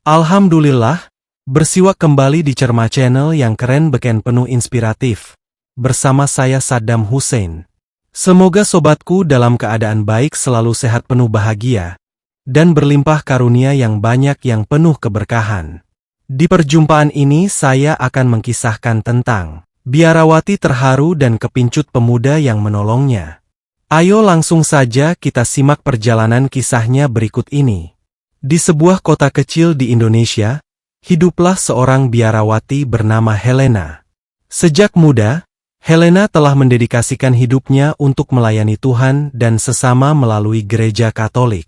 Alhamdulillah, bersiwak kembali di Cerma Channel yang keren beken penuh inspiratif. Bersama saya Saddam Hussein. Semoga sobatku dalam keadaan baik selalu sehat penuh bahagia, dan berlimpah karunia yang banyak yang penuh keberkahan. Di perjumpaan ini saya akan mengkisahkan tentang biarawati terharu dan kepincut pemuda yang menolongnya. Ayo langsung saja kita simak perjalanan kisahnya berikut ini. Di sebuah kota kecil di Indonesia, hiduplah seorang biarawati bernama Helena. Sejak muda, Helena telah mendedikasikan hidupnya untuk melayani Tuhan dan sesama melalui gereja Katolik.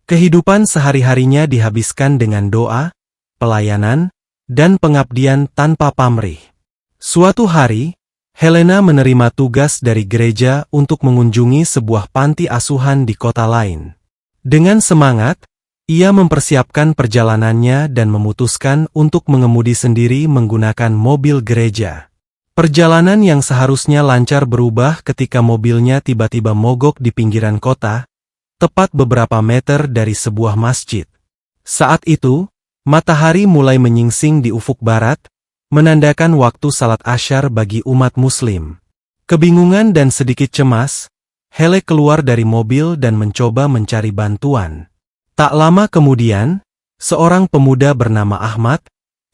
Kehidupan sehari-harinya dihabiskan dengan doa, pelayanan, dan pengabdian tanpa pamrih. Suatu hari, Helena menerima tugas dari gereja untuk mengunjungi sebuah panti asuhan di kota lain. Dengan semangat, ia mempersiapkan perjalanannya dan memutuskan untuk mengemudi sendiri menggunakan mobil gereja. Perjalanan yang seharusnya lancar berubah ketika mobilnya tiba-tiba mogok di pinggiran kota, tepat beberapa meter dari sebuah masjid. Saat itu, matahari mulai menyingsing di ufuk barat, menandakan waktu salat asyar bagi umat muslim. Kebingungan dan sedikit cemas, Hele keluar dari mobil dan mencoba mencari bantuan. Tak lama kemudian, seorang pemuda bernama Ahmad,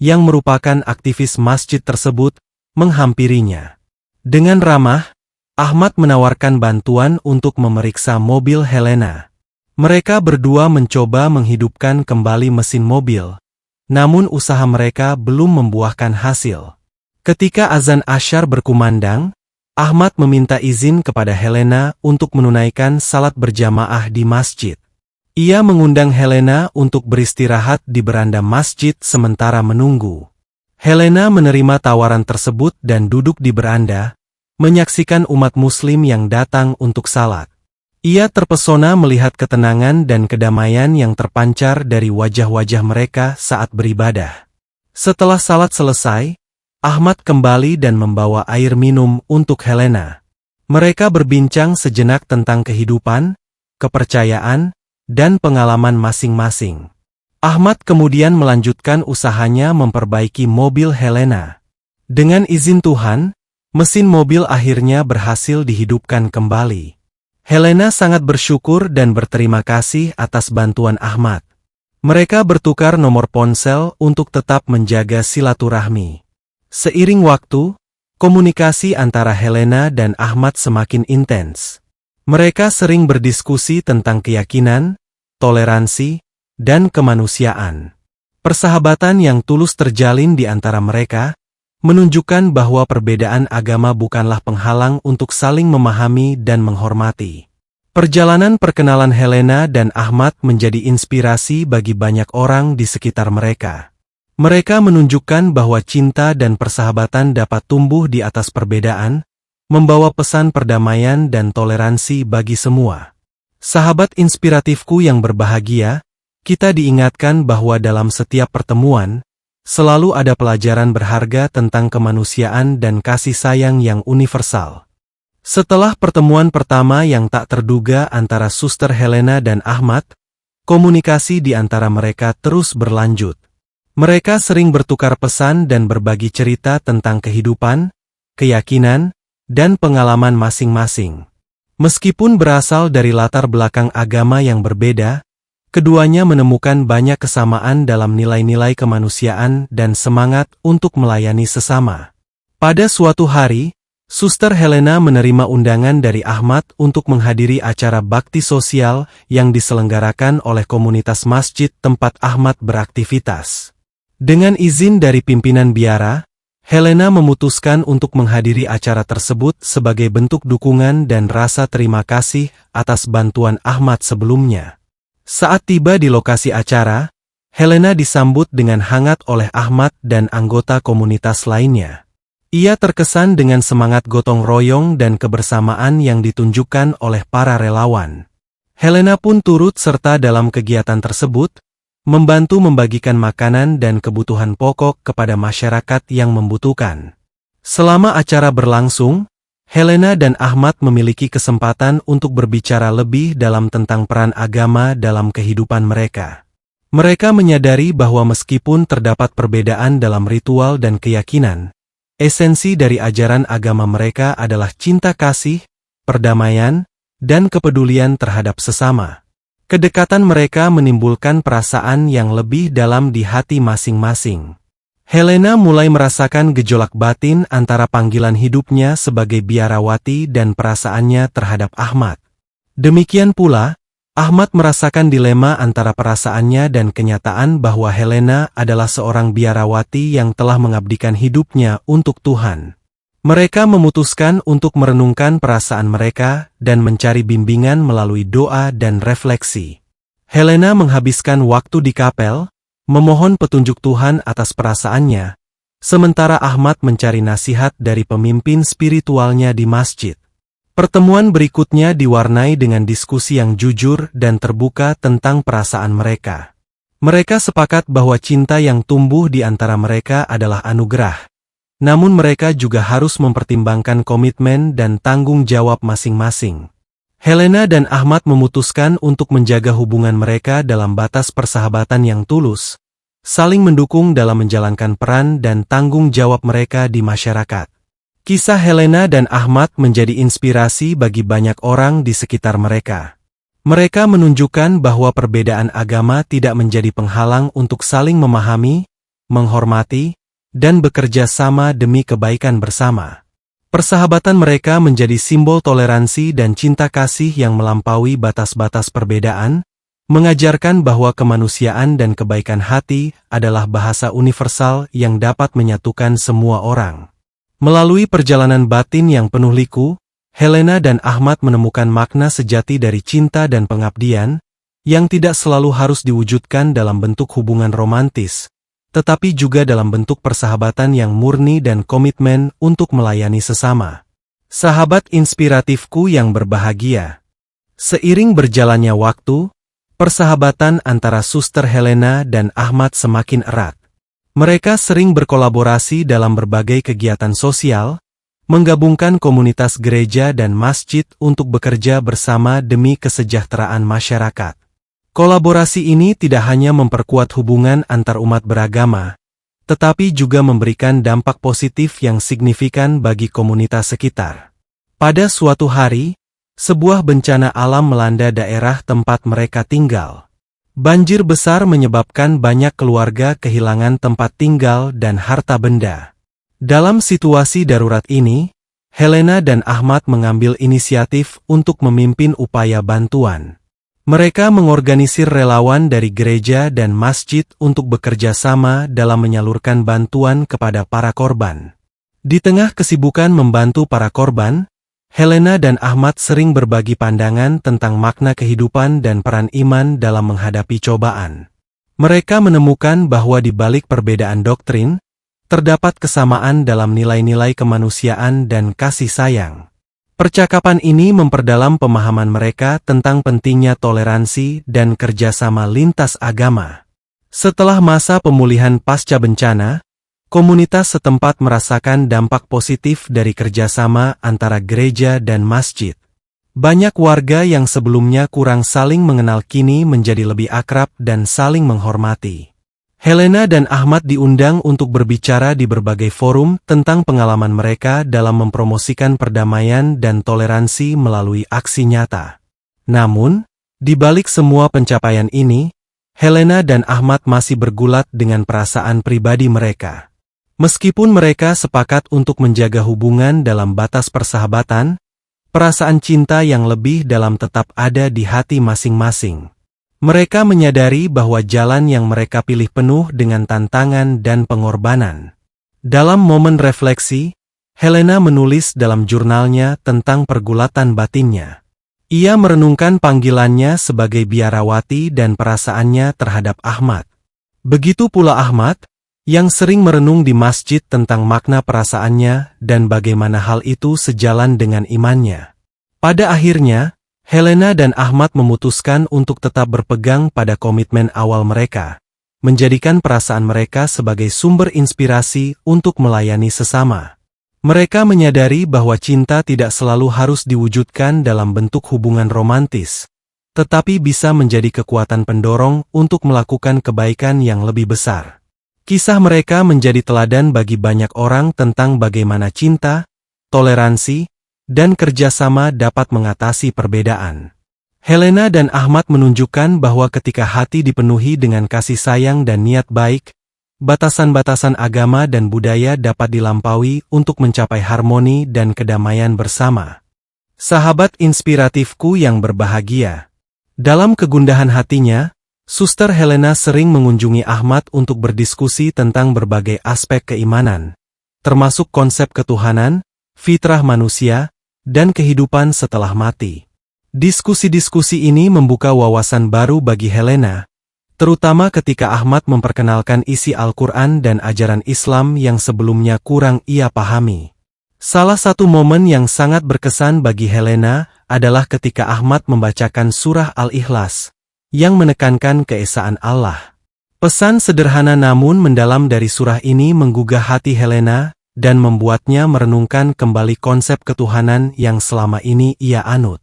yang merupakan aktivis masjid tersebut, menghampirinya. Dengan ramah, Ahmad menawarkan bantuan untuk memeriksa mobil Helena. Mereka berdua mencoba menghidupkan kembali mesin mobil, namun usaha mereka belum membuahkan hasil. Ketika azan asyar berkumandang, Ahmad meminta izin kepada Helena untuk menunaikan salat berjamaah di masjid. Ia mengundang Helena untuk beristirahat di beranda masjid sementara menunggu. Helena menerima tawaran tersebut dan duduk di beranda, menyaksikan umat muslim yang datang untuk salat. Ia terpesona melihat ketenangan dan kedamaian yang terpancar dari wajah-wajah mereka saat beribadah. Setelah salat selesai, Ahmad kembali dan membawa air minum untuk Helena. Mereka berbincang sejenak tentang kehidupan, kepercayaan, dan pengalaman masing-masing. Ahmad kemudian melanjutkan usahanya memperbaiki mobil Helena. Dengan izin Tuhan, mesin mobil akhirnya berhasil dihidupkan kembali. Helena sangat bersyukur dan berterima kasih atas bantuan Ahmad. Mereka bertukar nomor ponsel untuk tetap menjaga silaturahmi. Seiring waktu, komunikasi antara Helena dan Ahmad semakin intens. Mereka sering berdiskusi tentang keyakinan, toleransi, dan kemanusiaan. Persahabatan yang tulus terjalin di antara mereka, menunjukkan bahwa perbedaan agama bukanlah penghalang untuk saling memahami dan menghormati. Perjalanan perkenalan Helena dan Ahmad menjadi inspirasi bagi banyak orang di sekitar mereka. Mereka menunjukkan bahwa cinta dan persahabatan dapat tumbuh di atas perbedaan, membawa pesan perdamaian dan toleransi bagi semua. Sahabat inspiratifku yang berbahagia, kita diingatkan bahwa dalam setiap pertemuan, selalu ada pelajaran berharga tentang kemanusiaan dan kasih sayang yang universal. Setelah pertemuan pertama yang tak terduga antara Suster Helena dan Ahmad, komunikasi di antara mereka terus berlanjut. Mereka sering bertukar pesan dan berbagi cerita tentang kehidupan, keyakinan, dan pengalaman masing-masing. Meskipun berasal dari latar belakang agama yang berbeda, keduanya menemukan banyak kesamaan dalam nilai-nilai kemanusiaan dan semangat untuk melayani sesama. Pada suatu hari, Suster Helena menerima undangan dari Ahmad untuk menghadiri acara bakti sosial yang diselenggarakan oleh komunitas masjid tempat Ahmad beraktivitas. Dengan izin dari pimpinan biara, Helena memutuskan untuk menghadiri acara tersebut sebagai bentuk dukungan dan rasa terima kasih atas bantuan Ahmad sebelumnya. Saat tiba di lokasi acara, Helena disambut dengan hangat oleh Ahmad dan anggota komunitas lainnya. Ia terkesan dengan semangat gotong royong dan kebersamaan yang ditunjukkan oleh para relawan. Helena pun turut serta dalam kegiatan tersebut, membantu membagikan makanan dan kebutuhan pokok kepada masyarakat yang membutuhkan. Selama acara berlangsung, Helena dan Ahmad memiliki kesempatan untuk berbicara lebih dalam tentang peran agama dalam kehidupan mereka. Mereka menyadari bahwa meskipun terdapat perbedaan dalam ritual dan keyakinan, esensi dari ajaran agama mereka adalah cinta kasih, perdamaian, dan kepedulian terhadap sesama. Kedekatan mereka menimbulkan perasaan yang lebih dalam di hati masing-masing. Helena mulai merasakan gejolak batin antara panggilan hidupnya sebagai biarawati dan perasaannya terhadap Ahmad. Demikian pula, Ahmad merasakan dilema antara perasaannya dan kenyataan bahwa Helena adalah seorang biarawati yang telah mengabdikan hidupnya untuk Tuhan. Mereka memutuskan untuk merenungkan perasaan mereka dan mencari bimbingan melalui doa dan refleksi. Helena menghabiskan waktu di kapel, memohon petunjuk Tuhan atas perasaannya, sementara Ahmad mencari nasihat dari pemimpin spiritualnya di masjid. Pertemuan berikutnya diwarnai dengan diskusi yang jujur dan terbuka tentang perasaan mereka. Mereka sepakat bahwa cinta yang tumbuh di antara mereka adalah anugerah. Namun mereka juga harus mempertimbangkan komitmen dan tanggung jawab masing-masing. Helena dan Ahmad memutuskan untuk menjaga hubungan mereka dalam batas persahabatan yang tulus, saling mendukung dalam menjalankan peran dan tanggung jawab mereka di masyarakat. Kisah Helena dan Ahmad menjadi inspirasi bagi banyak orang di sekitar mereka. Mereka menunjukkan bahwa perbedaan agama tidak menjadi penghalang untuk saling memahami, menghormati, dan bekerja sama demi kebaikan bersama. Persahabatan mereka menjadi simbol toleransi dan cinta kasih yang melampaui batas-batas perbedaan, mengajarkan bahwa kemanusiaan dan kebaikan hati adalah bahasa universal yang dapat menyatukan semua orang. Melalui perjalanan batin yang penuh liku, Helena dan Ahmad menemukan makna sejati dari cinta dan pengabdian, yang tidak selalu harus diwujudkan dalam bentuk hubungan romantis, tetapi juga dalam bentuk persahabatan yang murni dan komitmen untuk melayani sesama. Sahabat inspiratifku yang berbahagia. Seiring berjalannya waktu, persahabatan antara Suster Helena dan Ahmad semakin erat. Mereka sering berkolaborasi dalam berbagai kegiatan sosial, menggabungkan komunitas gereja dan masjid untuk bekerja bersama demi kesejahteraan masyarakat. Kolaborasi ini tidak hanya memperkuat hubungan antar umat beragama, tetapi juga memberikan dampak positif yang signifikan bagi komunitas sekitar. Pada suatu hari, sebuah bencana alam melanda daerah tempat mereka tinggal. Banjir besar menyebabkan banyak keluarga kehilangan tempat tinggal dan harta benda. Dalam situasi darurat ini, Helena dan Ahmad mengambil inisiatif untuk memimpin upaya bantuan. Mereka mengorganisir relawan dari gereja dan masjid untuk bekerja sama dalam menyalurkan bantuan kepada para korban. Di tengah kesibukan membantu para korban, Helena dan Ahmad sering berbagi pandangan tentang makna kehidupan dan peran iman dalam menghadapi cobaan. Mereka menemukan bahwa di balik perbedaan doktrin, terdapat kesamaan dalam nilai-nilai kemanusiaan dan kasih sayang. Percakapan ini memperdalam pemahaman mereka tentang pentingnya toleransi dan kerjasama lintas agama. Setelah masa pemulihan pasca bencana, komunitas setempat merasakan dampak positif dari kerjasama antara gereja dan masjid. Banyak warga yang sebelumnya kurang saling mengenal kini menjadi lebih akrab dan saling menghormati. Helena dan Ahmad diundang untuk berbicara di berbagai forum tentang pengalaman mereka dalam mempromosikan perdamaian dan toleransi melalui aksi nyata. Namun, di balik semua pencapaian ini, Helena dan Ahmad masih bergulat dengan perasaan pribadi mereka. Meskipun mereka sepakat untuk menjaga hubungan dalam batas persahabatan, perasaan cinta yang lebih dalam tetap ada di hati masing-masing. Mereka menyadari bahwa jalan yang mereka pilih penuh dengan tantangan dan pengorbanan. Dalam momen refleksi, Helena menulis dalam jurnalnya tentang pergulatan batinnya. Ia merenungkan panggilannya sebagai biarawati dan perasaannya terhadap Ahmad. Begitu pula Ahmad, yang sering merenung di masjid tentang makna perasaannya dan bagaimana hal itu sejalan dengan imannya. Pada akhirnya, Helena dan Ahmad memutuskan untuk tetap berpegang pada komitmen awal mereka, menjadikan perasaan mereka sebagai sumber inspirasi untuk melayani sesama. Mereka menyadari bahwa cinta tidak selalu harus diwujudkan dalam bentuk hubungan romantis, tetapi bisa menjadi kekuatan pendorong untuk melakukan kebaikan yang lebih besar. Kisah mereka menjadi teladan bagi banyak orang tentang bagaimana cinta, toleransi, dan kerjasama dapat mengatasi perbedaan. Helena dan Ahmad menunjukkan bahwa ketika hati dipenuhi dengan kasih sayang dan niat baik, batasan-batasan agama dan budaya dapat dilampaui untuk mencapai harmoni dan kedamaian bersama. Sahabat inspiratifku yang berbahagia. Dalam kegundahan hatinya, Suster Helena sering mengunjungi Ahmad untuk berdiskusi tentang berbagai aspek keimanan, termasuk konsep ketuhanan, fitrah manusia, dan kehidupan setelah mati. Diskusi-diskusi ini membuka wawasan baru bagi Helena, terutama ketika Ahmad memperkenalkan isi Al-Quran dan ajaran Islam yang sebelumnya kurang ia pahami. Salah satu momen yang sangat berkesan bagi Helena adalah ketika Ahmad membacakan surah Al-Ikhlas, yang menekankan keesaan Allah. Pesan sederhana namun mendalam dari surah ini menggugah hati Helena dan membuatnya merenungkan kembali konsep ketuhanan yang selama ini ia anut.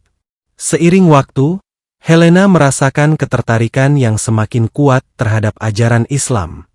Seiring waktu, Helena merasakan ketertarikan yang semakin kuat terhadap ajaran Islam.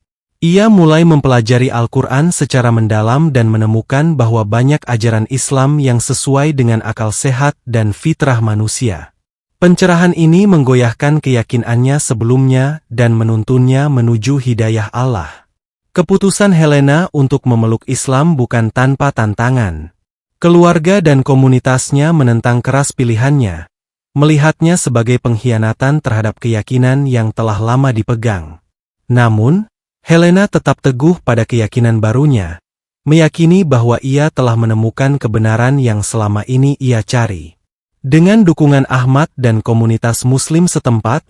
Ia mulai mempelajari Al-Quran secara mendalam dan menemukan bahwa banyak ajaran Islam yang sesuai dengan akal sehat dan fitrah manusia. Pencerahan ini menggoyahkan keyakinannya sebelumnya dan menuntunnya menuju hidayah Allah. Keputusan Helena untuk memeluk Islam bukan tanpa tantangan. Keluarga dan komunitasnya menentang keras pilihannya, melihatnya sebagai pengkhianatan terhadap keyakinan yang telah lama dipegang. Namun, Helena tetap teguh pada keyakinan barunya, meyakini bahwa ia telah menemukan kebenaran yang selama ini ia cari. Dengan dukungan Ahmad dan komunitas Muslim setempat,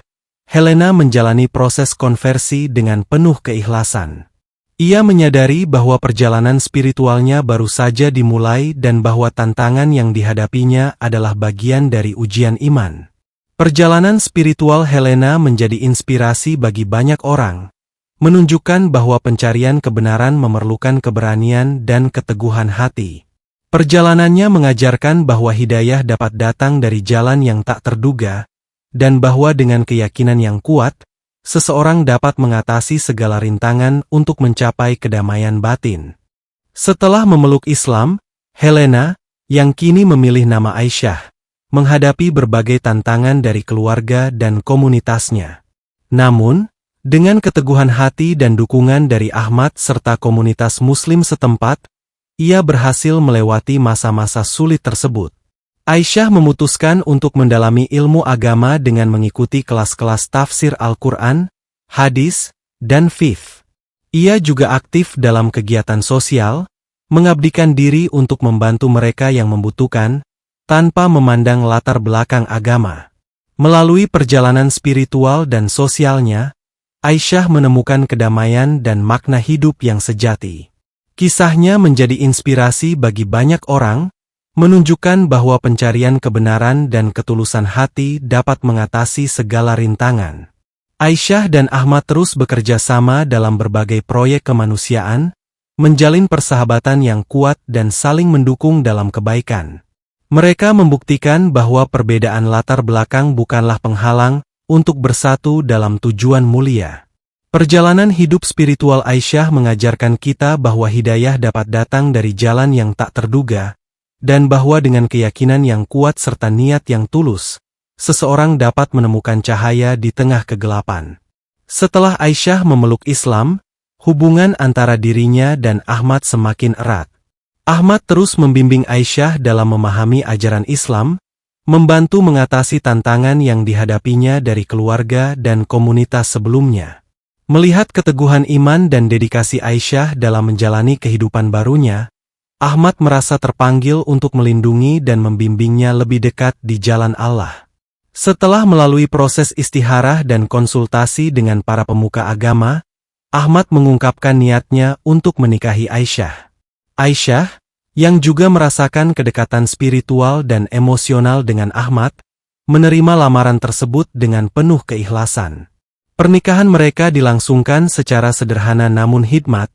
Helena menjalani proses konversi dengan penuh keikhlasan. Ia menyadari bahwa perjalanan spiritualnya baru saja dimulai dan bahwa tantangan yang dihadapinya adalah bagian dari ujian iman. Perjalanan spiritual Helena menjadi inspirasi bagi banyak orang, menunjukkan bahwa pencarian kebenaran memerlukan keberanian dan keteguhan hati. Perjalanannya mengajarkan bahwa hidayah dapat datang dari jalan yang tak terduga, dan bahwa dengan keyakinan yang kuat, seseorang dapat mengatasi segala rintangan untuk mencapai kedamaian batin. Setelah memeluk Islam, Helena, yang kini memilih nama Aisyah, menghadapi berbagai tantangan dari keluarga dan komunitasnya. Namun, dengan keteguhan hati dan dukungan dari Ahmad serta komunitas Muslim setempat, ia berhasil melewati masa-masa sulit tersebut. Aisyah memutuskan untuk mendalami ilmu agama dengan mengikuti kelas-kelas tafsir Al-Quran, hadis, dan fiqh. Ia juga aktif dalam kegiatan sosial, mengabdikan diri untuk membantu mereka yang membutuhkan, tanpa memandang latar belakang agama. Melalui perjalanan spiritual dan sosialnya, Aisyah menemukan kedamaian dan makna hidup yang sejati. Kisahnya menjadi inspirasi bagi banyak orang, menunjukkan bahwa pencarian kebenaran dan ketulusan hati dapat mengatasi segala rintangan. Aisyah dan Ahmad terus bekerja sama dalam berbagai proyek kemanusiaan, menjalin persahabatan yang kuat dan saling mendukung dalam kebaikan. Mereka membuktikan bahwa perbedaan latar belakang bukanlah penghalang untuk bersatu dalam tujuan mulia. Perjalanan hidup spiritual Aisyah mengajarkan kita bahwa hidayah dapat datang dari jalan yang tak terduga, dan bahwa dengan keyakinan yang kuat serta niat yang tulus, seseorang dapat menemukan cahaya di tengah kegelapan. Setelah Aisyah memeluk Islam, hubungan antara dirinya dan Ahmad semakin erat. Ahmad terus membimbing Aisyah dalam memahami ajaran Islam, membantu mengatasi tantangan yang dihadapinya dari keluarga dan komunitas sebelumnya. Melihat keteguhan iman dan dedikasi Aisyah dalam menjalani kehidupan barunya, Ahmad merasa terpanggil untuk melindungi dan membimbingnya lebih dekat di jalan Allah. Setelah melalui proses istikharah dan konsultasi dengan para pemuka agama, Ahmad mengungkapkan niatnya untuk menikahi Aisyah. Aisyah, yang juga merasakan kedekatan spiritual dan emosional dengan Ahmad, menerima lamaran tersebut dengan penuh keikhlasan. Pernikahan mereka dilangsungkan secara sederhana namun hikmat,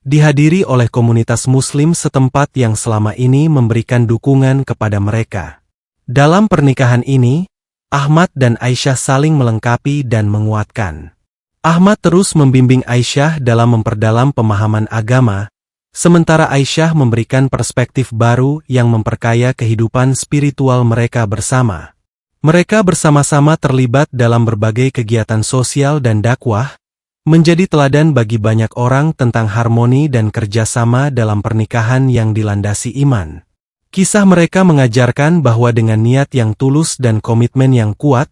dihadiri oleh komunitas Muslim setempat yang selama ini memberikan dukungan kepada mereka. Dalam pernikahan ini, Ahmad dan Aisyah saling melengkapi dan menguatkan. Ahmad terus membimbing Aisyah dalam memperdalam pemahaman agama, sementara Aisyah memberikan perspektif baru yang memperkaya kehidupan spiritual mereka bersama. Mereka bersama-sama terlibat dalam berbagai kegiatan sosial dan dakwah, menjadi teladan bagi banyak orang tentang harmoni dan kerjasama dalam pernikahan yang dilandasi iman. Kisah mereka mengajarkan bahwa dengan niat yang tulus dan komitmen yang kuat,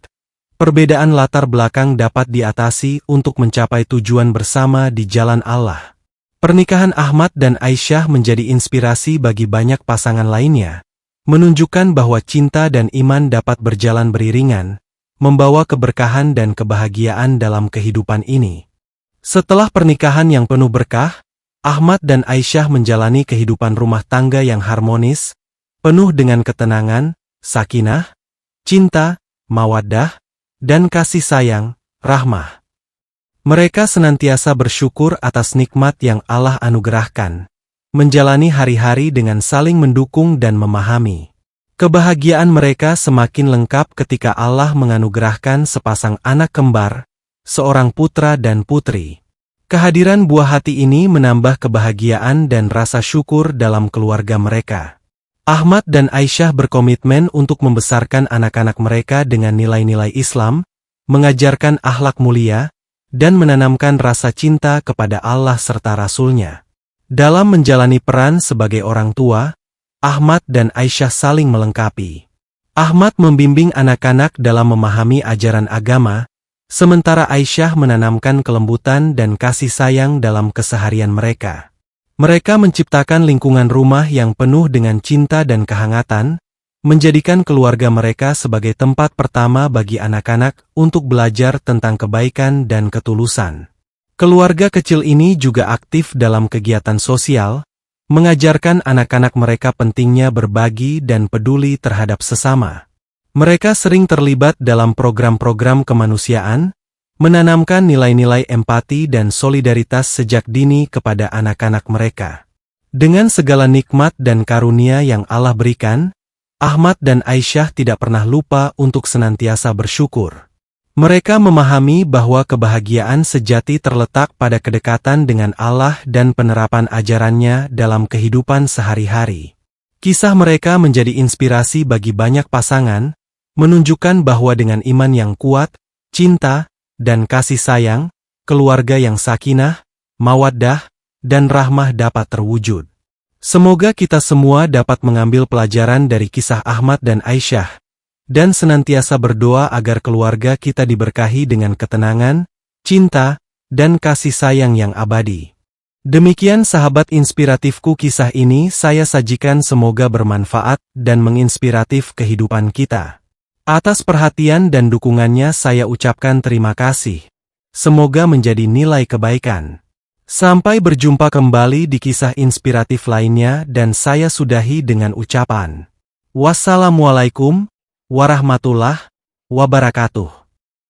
perbedaan latar belakang dapat diatasi untuk mencapai tujuan bersama di jalan Allah. Pernikahan Ahmad dan Aisyah menjadi inspirasi bagi banyak pasangan lainnya, menunjukkan bahwa cinta dan iman dapat berjalan beriringan, membawa keberkahan dan kebahagiaan dalam kehidupan ini. Setelah pernikahan yang penuh berkah, Ahmad dan Aisyah menjalani kehidupan rumah tangga yang harmonis, penuh dengan ketenangan, sakinah, cinta, mawaddah, dan kasih sayang, rahmah. Mereka senantiasa bersyukur atas nikmat yang Allah anugerahkan, menjalani hari-hari dengan saling mendukung dan memahami. Kebahagiaan mereka semakin lengkap ketika Allah menganugerahkan sepasang anak kembar, seorang putra dan putri. Kehadiran buah hati ini menambah kebahagiaan dan rasa syukur dalam keluarga mereka. Ahmad dan Aisyah berkomitmen untuk membesarkan anak-anak mereka dengan nilai-nilai Islam, mengajarkan akhlak mulia, dan menanamkan rasa cinta kepada Allah serta Rasul-Nya. Dalam menjalani peran sebagai orang tua, Ahmad dan Aisyah saling melengkapi. Ahmad membimbing anak-anak dalam memahami ajaran agama, sementara Aisyah menanamkan kelembutan dan kasih sayang dalam keseharian mereka. Mereka menciptakan lingkungan rumah yang penuh dengan cinta dan kehangatan, menjadikan keluarga mereka sebagai tempat pertama bagi anak-anak untuk belajar tentang kebaikan dan ketulusan. Keluarga kecil ini juga aktif dalam kegiatan sosial, mengajarkan anak-anak mereka pentingnya berbagi dan peduli terhadap sesama. Mereka sering terlibat dalam program-program kemanusiaan, menanamkan nilai-nilai empati dan solidaritas sejak dini kepada anak-anak mereka. Dengan segala nikmat dan karunia yang Allah berikan, Ahmad dan Aisyah tidak pernah lupa untuk senantiasa bersyukur. Mereka memahami bahwa kebahagiaan sejati terletak pada kedekatan dengan Allah dan penerapan ajarannya dalam kehidupan sehari-hari. Kisah mereka menjadi inspirasi bagi banyak pasangan, menunjukkan bahwa dengan iman yang kuat, cinta, dan kasih sayang, keluarga yang sakinah, mawaddah, dan rahmah dapat terwujud. Semoga kita semua dapat mengambil pelajaran dari kisah Ahmad dan Aisyah, dan senantiasa berdoa agar keluarga kita diberkahi dengan ketenangan, cinta, dan kasih sayang yang abadi. Demikian sahabat inspiratifku, kisah ini saya sajikan, semoga bermanfaat dan menginspiratif kehidupan kita. Atas perhatian dan dukungannya saya ucapkan terima kasih. Semoga menjadi nilai kebaikan. Sampai berjumpa kembali di kisah inspiratif lainnya dan saya sudahi dengan ucapan. Wassalamualaikum warahmatullahi wabarakatuh.